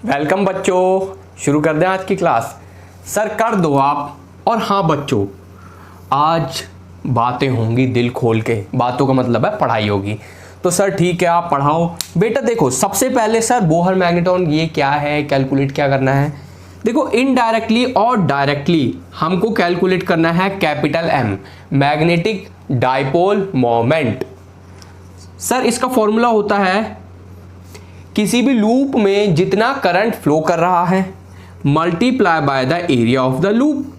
Welcome बच्चों, शुरू कर दें आज की क्लास। सर कर दो आप। और हाँ बच्चों, आज बातें होंगी दिल खोल के। बातों का मतलब है पढ़ाई होगी। तो सर ठीक है, आप पढ़ाओ। बेटा देखो, सबसे पहले सर बोहर मैग्नेट्रॉन ये क्या है, कैलकुलेट क्या करना है। देखो इनडायरेक्टली और डायरेक्टली हमको कैलकुलेट करना है capital M, magnetic dipole moment. Sir इसका फॉर्मूला होता है किसी भी लूप में जितना करंट फ्लो कर रहा है multiply by the area of the loop,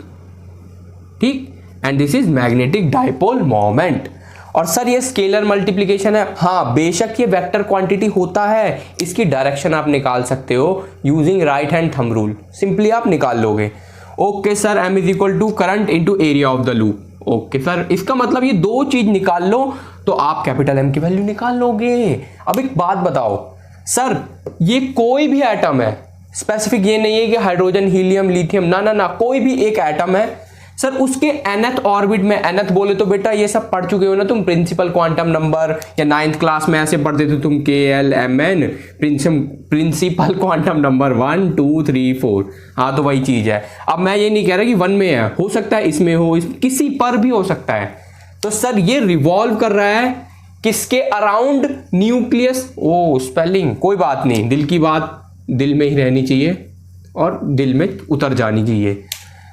ठीक। And this is magnetic dipole moment. और सर ये स्केलर मल्टीप्लिकेशन है। हाँ बेशक ये वेक्टर क्वांटिटी होता है, इसकी डायरेक्शन आप निकाल सकते हो using right hand thumb rule, simply आप निकाल लोगे। Okay sir, M is equal to current into area of the loop. Okay sir, इसका मतलब ये दो चीज निकाल लो तो आप कैपिटल एम की वैल्यू निकाल लोगे। अब एक बात बताओ सर, ये कोई भी एटम है, स्पेसिफिक ये नहीं है कि हाइड्रोजन, हीलियम, लिथियम, ना ना ना, कोई भी एक एटम है सर, उसके nth ऑर्बिट में, nth बोले तो बेटा ये सब पढ़ चुके हो ना तुम, प्रिंसिपल क्वांटम नंबर, या 9th क्लास में ऐसे पढ़ते थे तुम, KLMN, प्रिंसिपल क्वांटम नंबर 1 2 3 4। हाँ तो वही चीज है। अब मैं ये नहीं कह रहा कि 1 में है, हो सकता है इसमें हो, किसी पर भी हो सकता है। तो सर ये रिवॉल्व कर रहा है किसके अराउंड, न्यूक्लियस। ओ स्पेलिंग कोई बात नहीं, दिल की बात दिल में ही रहनी चाहिए और दिल में उतर जानी चाहिए।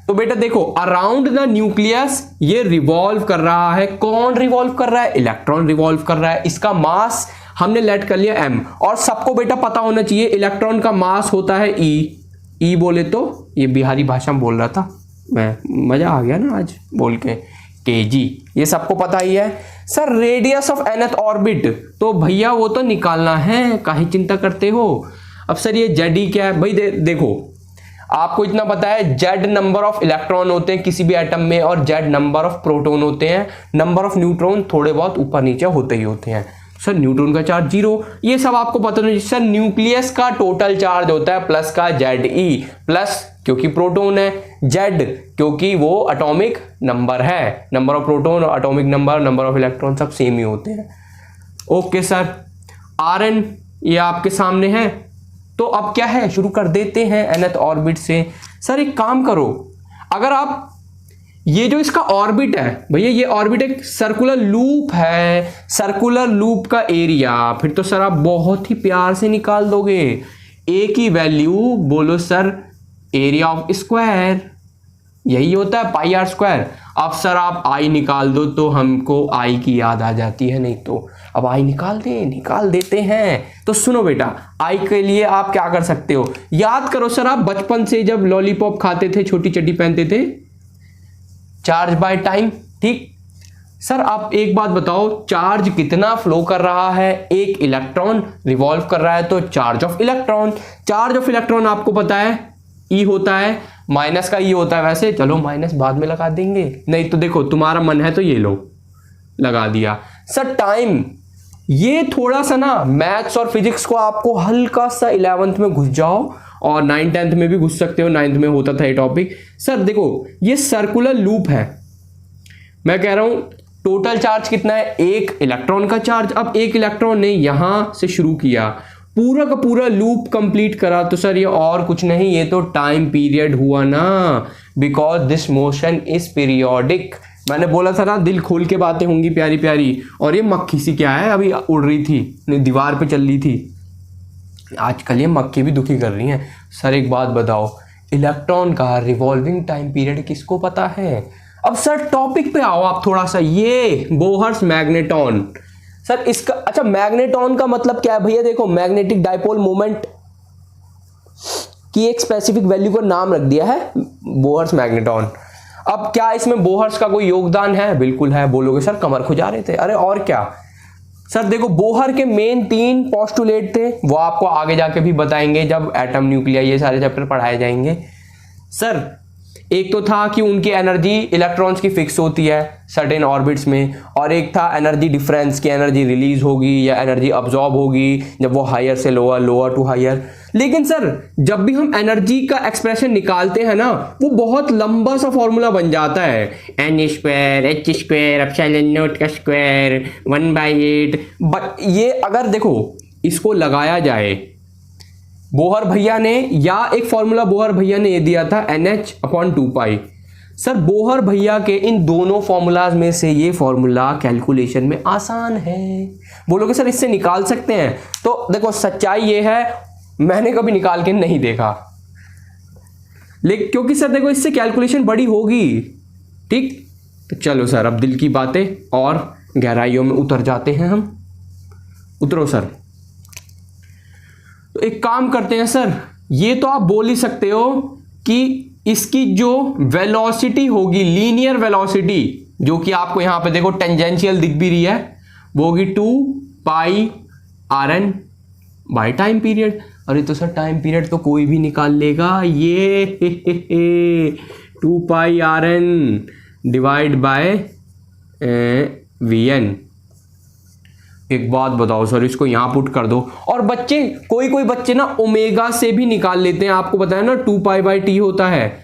तो बेटा देखो, अराउंड द न्यूक्लियस ये रिवॉल्व कर रहा है। कौन रिवॉल्व कर रहा है? इलेक्ट्रॉन रिवॉल्व कर रहा है। इसका मास हमने लेट कर लिया m, और सबको बेटा पता होना चाहिए इलेक्ट्रॉन का मास होता है e बोले तो, ये बिहारी भाषा में बोल रहा था मैं, मजा आ गया ना आज बोल के, kg, ये सबको पता ही है। Sir radius of nth orbit, तो भैया वो तो निकालना है, काहे चिंता करते हो। अब सर ये जेड क्या है भाई, देखो आपको इतना पता है, जेड नंबर ऑफ इलेक्ट्रॉन होते हैं किसी भी एटम में, और जेड नंबर ऑफ प्रोटॉन होते हैं। नंबर ऑफ न्यूट्रॉन थोड़े बहुत ऊपर नीचे होते ही होते हैं। सर न्यूट्रॉन का चार्ज 0, ये सब आपको पता नहीं। सर न्यूक्लियस का टोटल चार्ज होता है प्लस का Ze, प्लस क्योंकि प्रोटॉन है, जेड क्योंकि वो एटॉमिक नंबर है, number of proton, atomic number, number of electron सब सेम ही होते हैं। ओके सर, Rn ये आपके सामने है। तो अब क्या है, शुरू कर देते हैं nth ऑर्बिट से। सर एक काम करो, अगर आप ये जो इसका ऑर्बिट है भैया, ये ऑर्बिट एक सर्कुलर लूप है, सर्कुलर लूप का एरिया फिर तो सर आप बहुत ही प्यार से निकाल दोगे। ए की वैल्यू बोलो सर, एरिया ऑफ स्क्वायर, यही होता है पाई आर स्क्वायर। अब सर आप आई निकाल दो तो हमको आई की याद आ जाती है, नहीं तो अब आई निकाल देते हैं। तो सुनो बेटा, आई के लिए आप क्या कर सकते हो, याद करो सर, आप बचपन से जब लॉलीपॉप खाते थे, छोटी चड्डी पहनते थे, चार्ज बाय टाइम, ठीक। सर आप एक बात बताओ, चार्ज कितना फ्लो कर रहा है, एक इलेक्ट्रॉन रिवॉल्व कर रहा है, तो charge of electron, charge of electron आपको पता है ई होता है, माइनस का ई होता है। वैसे चलो माइनस बाद में लगा देंगे, नहीं तो देखो तुम्हारा मन है तो ये लो लगा दिया। सर टाइम, ये थोड़ा सा ना मैथ्स और फिजिक्स को आपको हल्का सा 11th में घुस जाओ, और 9th 10th में भी घुस सकते हो, 9th में होता था ये टॉपिक। सर देखो ये सर्कुलर लूप है, मैं कह रहा हूं टोटल चार्ज कितना है, एक इलेक्ट्रॉन का चार्ज। अब एक इलेक्ट्रॉन ने यहां से शुरू किया, पूरा का पूरा लूप कंप्लीट करा, तो सर ये और कुछ नहीं, ये तो टाइम पीरियड हुआ ना, because this motion is periodic. मैंने बोला था ना दिल खोल के बातें होंगी प्यारी प्यारी। और ये मक्खी सी क्या है, अभी उड़ रही थी, दीवार पे चल रही थी, आजकल ये मक्खी भी दुखी कर रही हैं। सर एक बात बताओ, इलेक्ट्रॉन का रिवॉल्विंग टाइम पीरियड किसको पता है। अब सर टॉपिक पे आओ आप थोड़ा सा, ये बोहर्स मैग्नेट्रॉन। सर इसका अच्छा, मैग्नेट्रॉन का मतलब क्या है भैया, देखो मैग्नेटिक डाइपोल मोमेंट की एक स्पेसिफिक वैल्यू को नाम रख दिया है बोहर्स मैग्नेट्रॉन। अब क्या इसमें बोहर्स का कोई योगदान है? बिल्कुल है। बोलोगे सर कमर खुजा रहे थे, अरे और क्या। सर देखो बोहर के मेन 3 पोस्टुलेट थे, वो आपको आगे जाके भी बताएंगे जब एटम, न्यूक्लियर, ये सारे चैप्टर पढ़ाए जाएंगे। सर एक तो था कि उनकी एनर्जी इलेक्ट्रॉन्स की फिक्स होती है सर्टेन ऑर्बिट्स में, और एक था एनर्जी डिफरेंस की, एनर्जी रिलीज होगी या एनर्जी अब्जॉर्ब होगी जब वो हायर से लोअर, लोअर टू हायर। लेकिन सर जब भी हम एनर्जी का एक्सप्रेशन निकालते हैं ना, वो बहुत लंबा सा फॉर्मूला बन जाता है, n square h square epsilon not का स्क्वायर 1/8। बट ये अगर देखो इसको लगाया जाए बोहर भैया ने, या एक फॉर्मूला बोहर भैया ने ये दिया था NH/2 सर बोहर भैया के इन दोनों फॉर्मूलाज में से ये फॉर्मूला कैलकुलेशन में आसान है। बोलोगे सर इससे निकाल सकते हैं, तो देखो सच्चाई ये है मैंने कभी निकाल के नहीं देखा, लेकिन क्योंकि सर देखो इससे कैलकुलेशन बड़ी होगी। ठीक, तो चलो सर अब दिल की बातें और गहराइयों में उतर जाते हैं हम। उतरो सर। तो एक काम करते हैं सर, ये तो आप बोल ही सकते हो कि इसकी जो वेलोसिटी होगी, लीनियर वेलोसिटी, जो कि आपको यहां पे देखो टेंजेंशियल दिख भी रही है, वो होगी 2πRN बाय टाइम पीरियड। अरे तो सर टाइम पीरियड तो कोई भी निकाल लेगा, ये 2πRN डिवाइड बाय VN। एक बात बताओ सर, इसको यहां पुट कर दो। और बच्चे कोई बच्चे ना ओमेगा से भी निकाल लेते हैं, आपको पता है ना 2π/T होता है।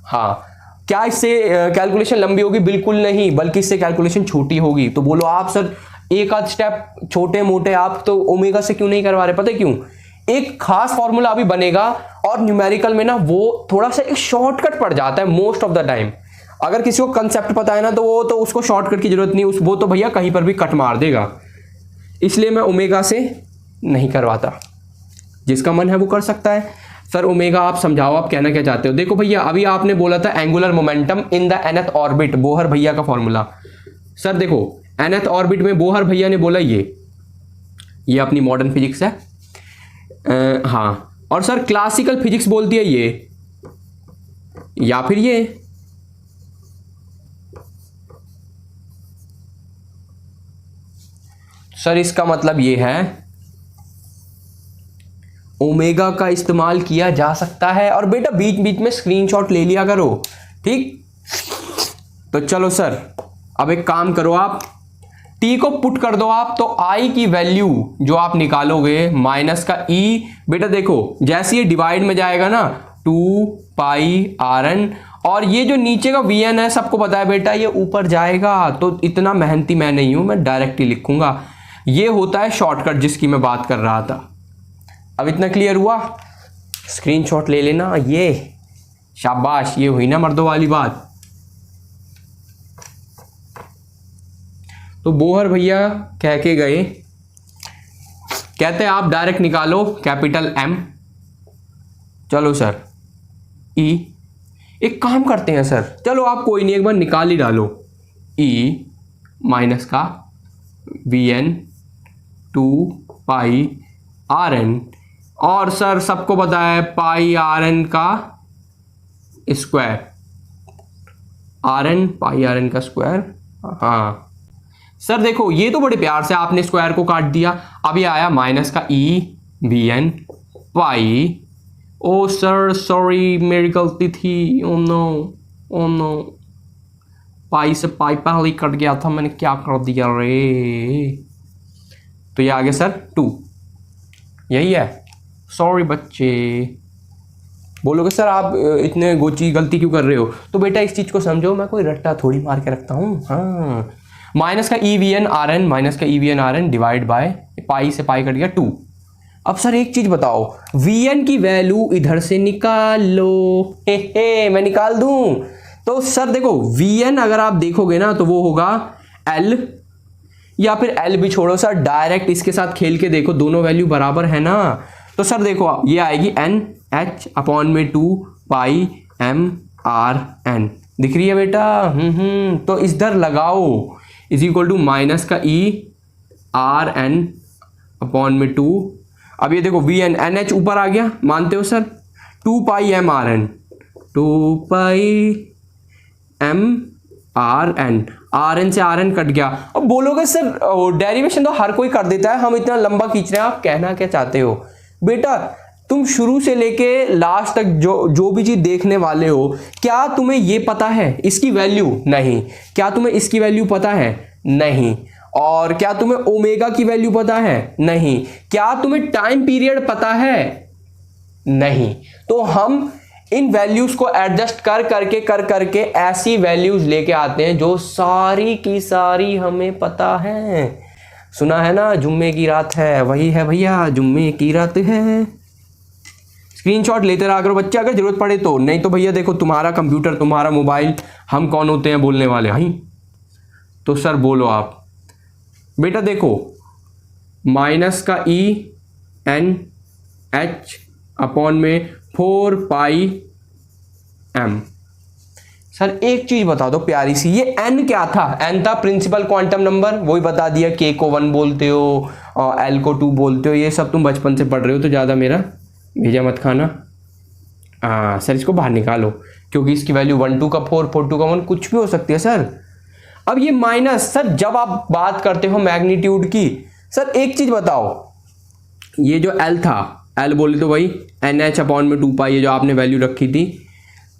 हाँ, क्या इससे कैलकुलेशन लंबी होगी? बिल्कुल नहीं, बल्कि इससे कैलकुलेशन छोटी होगी। तो बोलो आप सर एक आध स्टेप छोटे मोटे आप तो ओमेगा से क्यों नहीं करवा रहे? पता है क्यों? एक खास फॉर्मूला अभी बनेगा और न्यूमेरिकल में ना वो थोड़ा सा एक शॉर्टकट पड़ जाता है मोस्ट ऑफ द टाइम। अगर किसी को कंसेप्ट पता है ना तो वो तो उसको शॉर्टकट की जरूरत नहीं, वो तो भैया कहीं पर भी कट मार देगा। इसलिए मैं ओमेगा से नहीं करवाता, जिसका मन है वो कर सकता है। सर ओमेगा आप समझाओ, आप कहना क्या चाहते हो? देखो भैया अभी आपने बोला था angular momentum in the nth orbit, Bohr भैया का फॉर्मूला। सर देखो nth ऑर्बिट में बोहर भैया ने बोला ये अपनी मॉडर्न फिजिक्स है। हाँ, और सर क्लासिकल फिजिक्स बोलती है ये, या फिर ये। सर इसका मतलब ये है ओमेगा का इस्तेमाल किया जा सकता है। और बेटा बीच बीच में स्क्रीनशॉट ले लिया करो, ठीक? तो चलो सर अब एक काम करो, आप टी को पुट कर दो आप, तो आई की वैल्यू जो आप निकालोगे माइनस का ई, बेटा देखो जैसे ये डिवाइड में जाएगा ना 2πRN, और ये जो नीचे का VN है सबको पता है बेटा ये ऊपर जाएगा। तो इतना मेहनती मैं नहीं हूं, मैं डायरेक्ट ही लिखूंगा। ये होता है शॉर्टकट जिसकी मैं बात कर रहा था। अब इतना क्लियर हुआ? स्क्रीनशॉट ले लेना, ये शाबाश, ये हुई ना मर्दों वाली बात। तो बोहर भैया कह के गए, कहते हैं आप डायरेक्ट निकालो कैपिटल M। चलो सर E, एक काम करते हैं सर, चलो आप कोई नहीं एक बार निकाल ही डालो, E माइनस का VN 2πRN, और सर सबको पता है πRN का स्क्वायर, πRN का स्क्वायर। हाँ सर देखो ये तो बड़े प्यार से आपने स्क्वायर को काट दिया। अब ये आया माइनस का VN पाई। ओ सर सॉरी मेरी गलती थी, ओ नो पाई से पाई पहले ही कट गया था, मैंने क्या कर दिया रे। तो ये आ गया सर 2, यही है। सॉरी बच्चे। बोलोगे सर आप इतने गोची गलती क्यों कर रहे हो? तो बेटा इस चीज़ को समझो, मैं कोई रट्टा थोड़ी मार के रखता हूँ। हाँ, माइनस का EVN RN divide by pi से पाई कट गया 2। अब सर एक चीज बताओ, VN की वैल्यू इधर से निकाल लो। मैं निकाल दूं? तो सर देखो VN अगर आप देखोगे ना तो वो होगा L, या फिर L भी छोड़ो सर, डायरेक्ट इसके साथ खेल के देखो, दोनों वैल्यू बराबर है ना। तो सर देखो ये आएगी NH/2πmRN, दिख रही है बेटा? तो इधर लगाओ इज इक्वल टू माइनस का ERN/2। अब ये देखो VN NH ऊपर आ गया, मानते हो सर? 2πmRN, 2πmRN, RN से RN कट गया। अब बोलोगे सर डेरिवेशन तो हर कोई कर देता है, हम इतना लंबा खींच रहे हैं, आप कहना क्या चाहते हो? बेटा तुम शुरू से लेके लास्ट तक जो भी चीज देखने वाले हो, क्या तुम्हें ये पता है इसकी वैल्यू? नहीं। क्या तुम्हें इसकी वैल्यू पता है? नहीं। और क्या तुम्हें ओमेगा की वैल्यू पता है? नहीं। क्या तुम्हें टाइम पीरियड पता है? नहीं। तो हम इन वैल्यूज को एडजस्ट कर करके ऐसी वैल्यूज लेके आते हैं जो सारी की सारी हमें पता है। सुना है ना जुम्मे की रात है, वही है भैया जुम्मे की रात है। स्क्रीनशॉट लेते रहा करो बच्चे, अगर जरूरत पड़े तो, नहीं तो भैया देखो तुम्हारा कंप्यूटर, तुम्हारा मोबाइल, हम कौन होते हैं बोलने वाले हैं। तो सर बोलो आप। बेटा देखो माइनस का ई एन एच अपॉन में 4 पाई एम। सर एक चीज बता दो प्यारी सी, ये एन क्या था? एन था प्रिंसिपल क्वांटम नंबर, वही बता दिया। के को 1 बोलते हो और एल को 2 बोलते हो, ये सब तुम बचपन से पढ़ रहे हो तो ज़्यादा मेरा भेजा मत खाना। सर इसको बाहर निकालो क्योंकि इसकी वैल्यू 1 2 का 4 4 2 का 1 कुछ भी हो सकती है सर। अब ये माइनस, सर जब आप बात करते हो मैग्नीट्यूड की, सर एक चीज बताओ, ये जो एल था, एल बोले तो वही एन एच अपॉन में 2 पाई, ये जो आपने वैल्यू रखी थी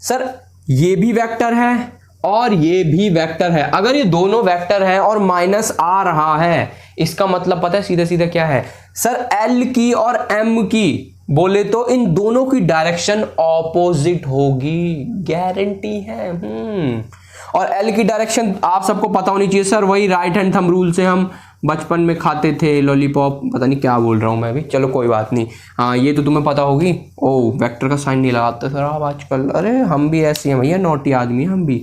सर, ये भी वेक्टर है और ये भी वेक्टर है। अगर ये दोनों वेक्टर है और माइनस आ रहा है, इसका मतलब पता है सीधा सीधा क्या है सर? एल की और एम की बोले तो इन दोनों की डायरेक्शन ऑपोजिट होगी, गारंटी है। और एल की डायरेक्शन आप सबको पता होनी चाहिए सर, वही राइट हैंड थंब रूल से हम बचपन में खाते थे लॉलीपॉप, पता नहीं क्या बोल रहा हूँ मैं भी, चलो कोई बात नहीं। हाँ ये तो तुम्हें पता होगी। ओ वेक्टर का साइन नहीं लगाते सर आप आजकल, अरे हम भी ऐसे हैं भैया, नोटी आदमी हम भी।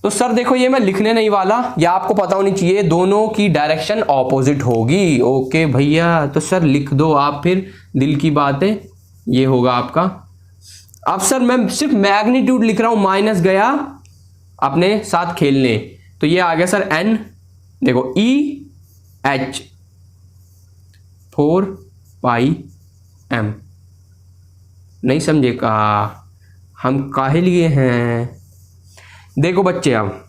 तो सर देखो ये मैं लिखने नहीं वाला, या आपको पता होनी चाहिए दोनों की डायरेक्शन ऑपोजिट होगी। ओके भैया, तो सर लिख दो आप फिर, दिल की बात है, ये होगा आपका। अब सर मैं सिर्फ मैग्नीट्यूड लिख रहा हूं, माइनस गया अपने साथ खेलने, तो ये आ गया सर एन, देखो ई एच 4 पाई एम। नहीं समझे का हम काहे लिए हैं? देखो बच्चे अब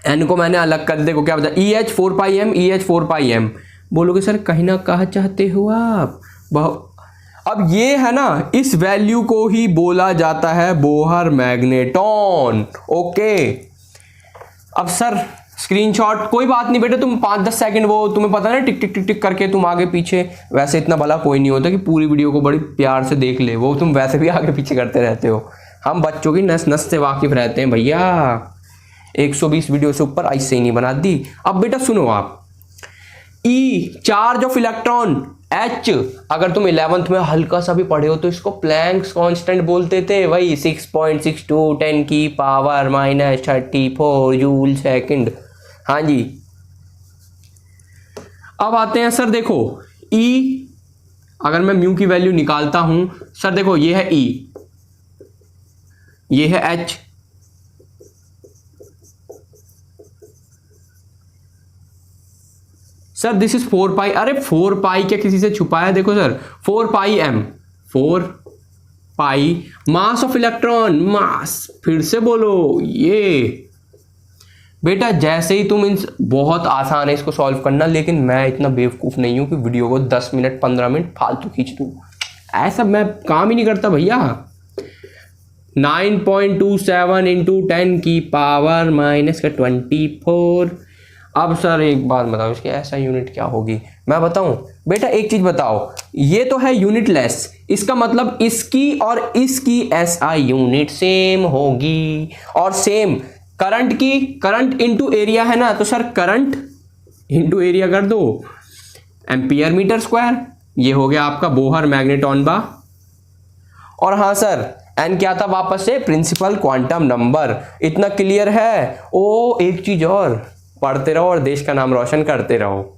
एन को मैंने अलग कर, देखो क्या बता, E H 4 pi M, E H 4 pi M. बोलोगे सर कहीं ना कहा चाहते हो आप? अब ये है ना, इस वैल्यू को ही बोला जाता है बोहर मैग्नेटॉन। ओके अब सर स्क्रीनशॉट, कोई बात नहीं बेटा, तुम 5-10 सेकंड वो तुम्हें पता है ना टिक टिक टिक टिक करके तुम आगे पीछे, वैसे इतना भला कोई नहीं होता कि पूरी वीडियो को बड़ी प्यार से देख ले, वो तुम वैसे भी आगे पीछे करते रहते हो। हम बच्चों की नस नस से वाकिफ रहते हैं भैया, 120 वीडियो से ऊपर ऐसे ही नहीं बना दी। अब बेटा सुनो आप, ई चार्ज ऑफ इलेक्ट्रॉन, एच अगर तुम 11th में हल्का सा भी पढ़े हो तो इसको प्लैंक्स कांस्टेंट बोलते थे, वही 6.62 10 की पावर -34 जूल सेकंड। हाँ जी, अब आते हैं सर, देखो ई अगर मैं म्यू की वैल्यू निकालता हूं सर, देखो ये है ई, ये है H, sir this is 4 pi, अरे 4 पाई क्या किसी से छुपाया? देखो sir 4 pi M, 4 pi mass of electron, mass, फिर से बोलो ये बेटा, जैसे ही तुम इन, बहुत आसान है इसको सॉल्व करना, लेकिन मैं इतना बेवकूफ नहीं हूं कि वीडियो को 10 मिनट 15 मिनट फालतू खींच दूं, ऐसा मैं काम ही नहीं करता भैया। 9.27 इंटू 10 की पावर -24। अब सर एक बात बताओ, इसकी ऐसा यूनिट क्या होगी? मैं बताऊं बेटा, एक चीज बताओ, ये तो है यूनिट लेस, इसका मतलब इसकी और इसकी एसआई यूनिट सेम होगी, और सेम करंट की, करंट इनटू एरिया है ना, तो सर करंट इनटू एरिया कर दो, एम्पियर मीटर स्क्वायर, ये हो गया आपका बोहर मैग्नेटॉन बा। और हाँ सर एन क्या था वापस से? Principal quantum number. इतना क्लियर है? ओ एक चीज और, पढ़ते रहो और देश का नाम रोशन करते रहो।